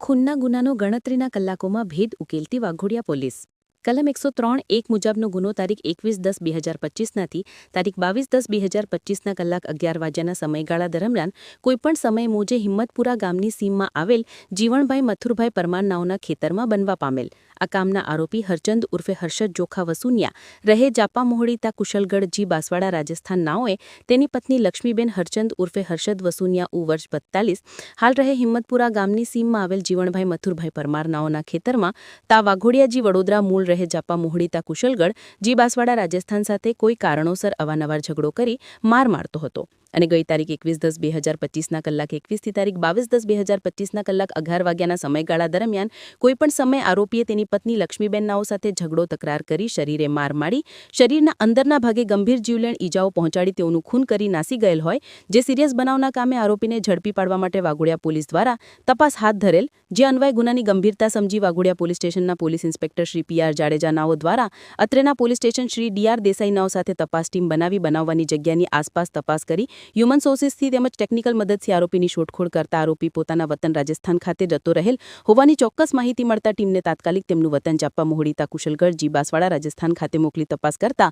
ખૂનના ગુનાનો ગણતરીના કલાકોમાં ભેદ ઉકેલતી વાઘોડિયા પોલીસ કલમ 103(1) મુજબનો ગુનો તારીખ 21/10/2025નાથી તારીખ 22/10/2025ના કલાક 11 વાગ્યાના સમયગાળા દરમિયાન કોઈપણ સમય મોજે હિંમતપુરા ગામની સીમમાં આવેલ જીવણભાઈ મથુરભાઈ પરમાર નાઓના ખેતરમાં બનવા પામેલ આ કામના આરોપી હરચંદ ઉર્ફે હર્ષદ જોખા વસુનિયા રહે જાપા મોહડીતા કુશલગઢ જી બાંસવાડા રાજસ્થાન નાઓએ તેની પત્ની લક્ષ્મીબેન હરચંદ ઉર્ફે હર્ષદ વસુનિયા વર્ષ 42 હાલ રહે હિંમતપુરા ગામની સીમમાં આવેલ જીવણભાઈ મથુરભાઈ પરમાર નાઓના ખેતરમાં તા વાઘોડિયાજી વડોદરા મૂળ રહે જાપા મોહડીતા કુશલગઢ જી બાંસવાડા રાજસ્થાન સાથે કોઈ કારણોસર અવારનવાર ઝઘડો કરી માર મારતો હતો અને ગઈ તારીખ 21/10/2025ના કલાક 21 થી તારીખ 22/10/2025ના કલાક 11 વાગ્યાના સમયગાળા દરમિયાન કોઈપણ સમય આરોપીએ તેની પત્ની લક્ષ્મીબેન નાઓ સાથે ઝઘડો તકરાર કરી શરીરે માર મારી શરીરના અંદરના ભાગે ગંભીર જીવલેણ ઈજાઓ પહોંચાડી તેઓનું ખૂન કરી નાસી ગયેલ હોય જે સિરિયસ બનાવના કામે આરોપીને ઝડપી પાડવા માટે વાઘોડિયા પોલીસ દ્વારા તપાસ હાથ ધરેલ જે અન્વયે ગુનાની ગંભીરતા સમજી વાઘોડિયા પોલીસ સ્ટેશનના પોલીસ ઇન્સ્પેક્ટર શ્રી પી.આર. જાડેજા નાઓ દ્વારા અત્રેના પોલીસ સ્ટેશન શ્રી ડી.આર. દેસાઈ નાઓ સાથે તપાસ ટીમ બનાવી બનાવવાની જગ્યાની આસપાસ તપાસ કરી હ્યુમન સોર્સિસથી તેમજ ટેકનિકલ મદદથી આરોપીની શોધખોળ કરતા આરોપી પોતાના વતન રાજસ્થાન ખાતે જતો રહેલ હોવાની ચોક્કસ માહિતી મળતા ટીમને તાત્કાલિક તેમનું વતન જાપા મોહડીતા કુશલગઢ જી બાંસવાડા રાજસ્થાન ખાતે મોકલી તપાસ કરતા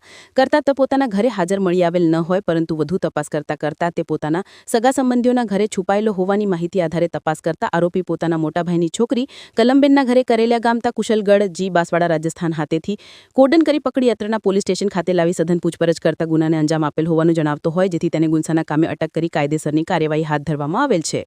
તે પોતાના ઘરે હાજર મળી આવેલ ન હોય પરંતુ વધુ તપાસ કરતા તે પોતાના સગા સંબંધીઓના ઘરે છુપાયેલો હોવાની માહિતી આધારે તપાસ કરતા આરોપી પોતાના મોટા ભાઈની છોકરી કલમબેનના ઘરે કરેલિયા ગામતા કુશલગઢ જી બાંસવાડા રાજસ્થાન હાથેથી કોડન કરી પકડી અત્રેના પોલીસ સ્ટેશન ખાતે લાવી સઘન પૂછપરછ કરતા ગુનાને અંજામ આપેલ હોવાનું જણાવતો હોય જેથી તેને ગુન્સાના કામે અટક કરી કાયદેસરની કાર્યવાહી હાથ ધરવામાં આવેલ છે।